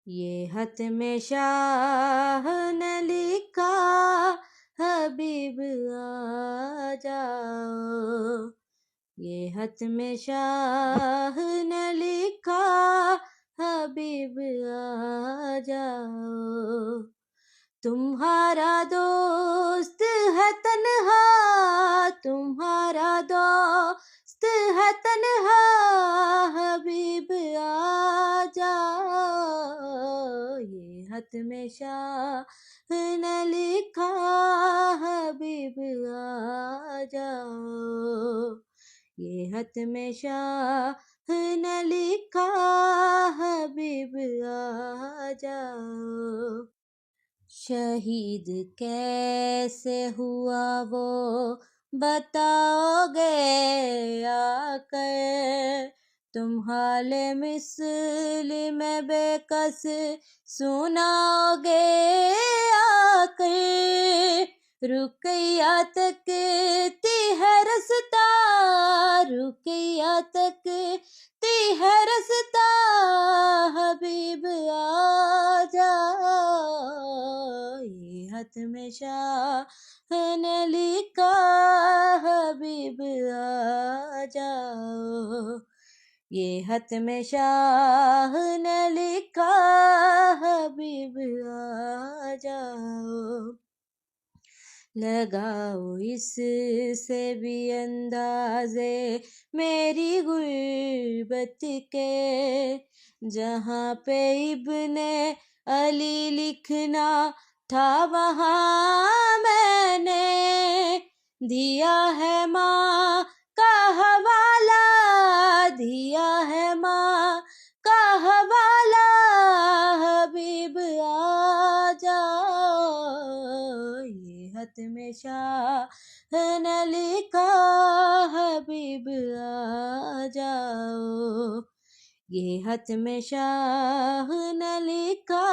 ये खत में शाह ने लिखा, हबीब आ जाओ। ये खत में शाह ने लिखा, हबीब आ जाओ। तुम्हारा दोस्त है तन्हा, तुम्हारा दोस्त है तन्हा, हबीब आ जाओ। ये खत में शाह ने लिखा, हबीब आ जाओ। ये खत में शाह ने लिखा, हबीब आ जाओ। शहीद कैसे हुआ वो बताओगे आकर, तुम हाले मिसल में बेकस सुनाओगे आकर। रुकैया तकती है रस्ता, रुकैया तकती है रस्ता, हबीब आ जाओ। ये खत में शाह ने लिखा, हबीब आ जाओ। ये खत में शाह ने लिखा, हबीब आ जाओ। लगाओ इससे भी अंदाज़े मेरी गुर्बत के, जहाँ पे इब्ने अली लिखना था वहाँ मैंने दिया है माँ का हवाला, दिया है माँ का हवाला, हबीब आ जाओ। ये खत में शाह ने लिखा, हबीब आ जाओ। ये खत में शाह ने लिखा,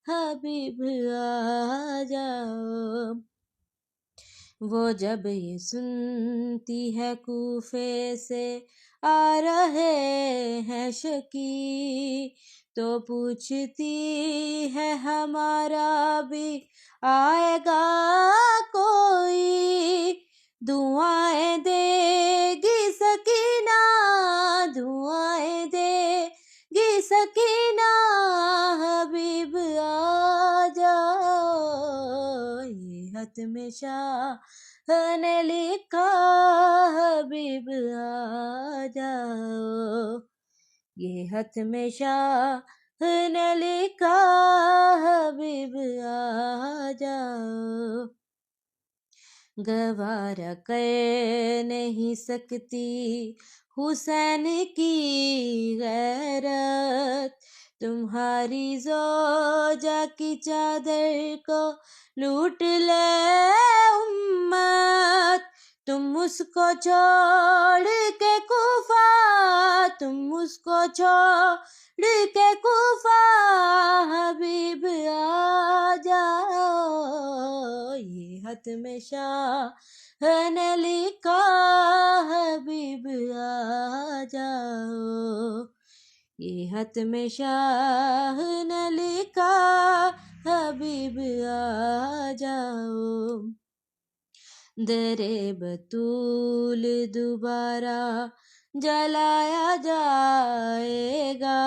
हबीब आ जाओ। वो जब ये सुनती है कूफे से आ रहे हैं शकी, तो पूछती है हमारा भी आएगा कोई। दुआएं देगी सकीना, दुआएं देगी सकीना, हबीब आ जाओ। ये खत में शाह ने लिखा, हबीब आ जाओ। ये खत में शाह ने लिखा, हबीब आ जाओ। गवारा कर नहीं सकती हुसैन की गैरत, तुम्हारी ज़ौजा की चादर को लूट ले उम्मत। तुम उसको छोड़ के कूफा, तुम उसको छोड़ के कूफा, हबीब आ जाओ। ये खत में शाह ने लिखा, हबीब आ जाओ। ये खत में शाह ने लिखा, हबीब आ जाओ। दरे बतूल दोबारा जलाया जाएगा,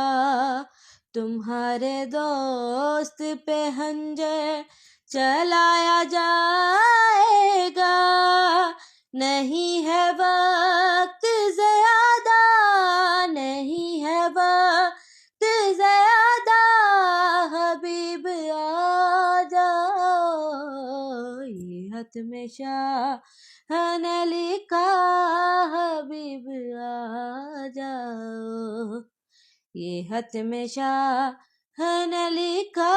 तुम्हारे दोस्त पे खंजर चलाया जाएगा। नहीं है वक्त ज़्यादा, नहीं है वक्त ज़्यादा, हबीब आ जाओ। ये खत में शाह ने लिखा, हबीब आ जाओ। ये खत में शाह ने लिखा,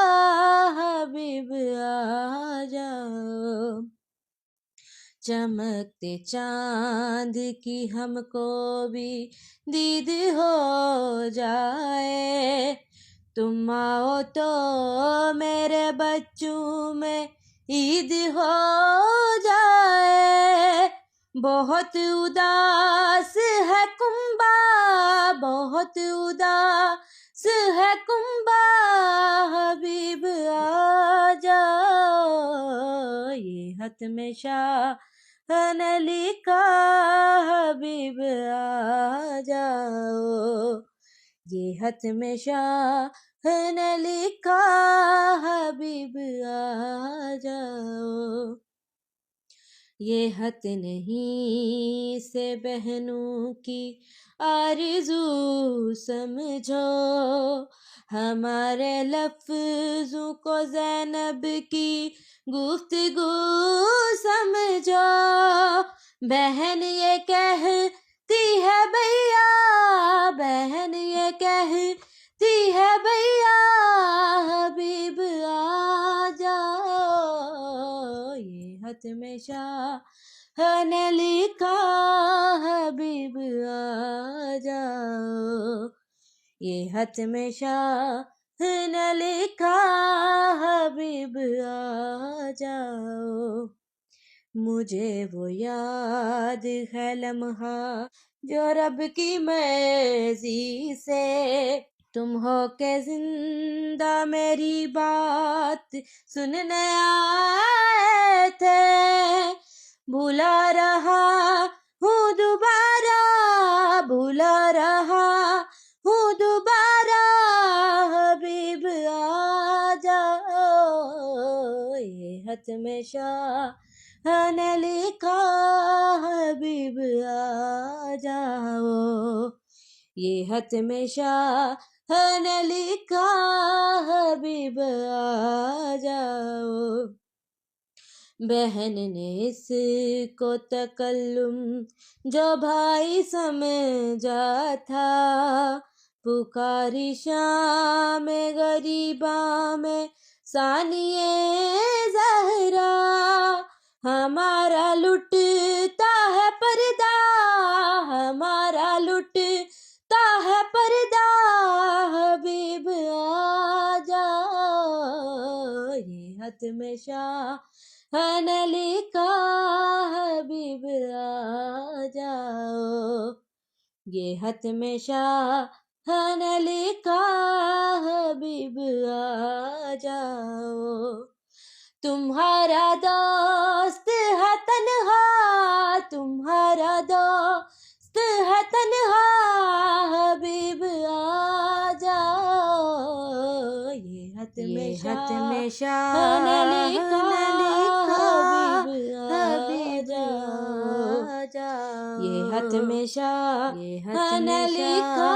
हबीब आ जाओ। चमकते चांद की हमको भी दीद हो जाए, तुम आओ तो मेरे बच्चों में ईद हो जाए। बहुत उदास है कुंबा, बहुत उदास है कुंबा, खत में शाह ने लिखा हबीब आ जाओ, ये खत में शाह ने लिखा हबीब आ जाओ। ये खत नहीं से बहनों की आरज़ू समझो, हमारे लफ्ज़ों को ज़ैनब की गुफ्तगू समझो। बहन ये कहती है भैया, बहन ये कहती है भैया हबीब आ जाओ, ये खत में शाह ने लिखा हबीब आ जाओ, ये खत में शाह ने लिखा हबीब आ जाओ। मुझे वो याद है लम्हा जो रब की मर्जी से तुम हो के जिंदा मेरी बात सुनने आए थे। भूला रहा हूँ दोबारा, भूला रहा हूँ दोबारा हबीब आ जाओ, ये खत में शाह ने लिखा हबीब आ जाओ, ये खत में शाह ने लिखा हबीब आ जाओ। बहन ने इसको तकल्लुम जो भाई समझा था, पुकारी शाम गरीबा में सानिए ज़हरा, हमारा लुटता है पर्दा, हमारा लुटता है पर्दा हबीब आ जाओ, ये खत में शाह ने लिखा हबीब आ जाओ, ये खत में शाह ने लिखा हबीब आ जाओ। तुम्हारा दोस्त है तन्हा, तुम्हारा दोस्त है तन्हा हबीब आ जाओ, ये खत में शाह ने लिखा हबीब आ जाओ, ये खत में शाह ने लिखा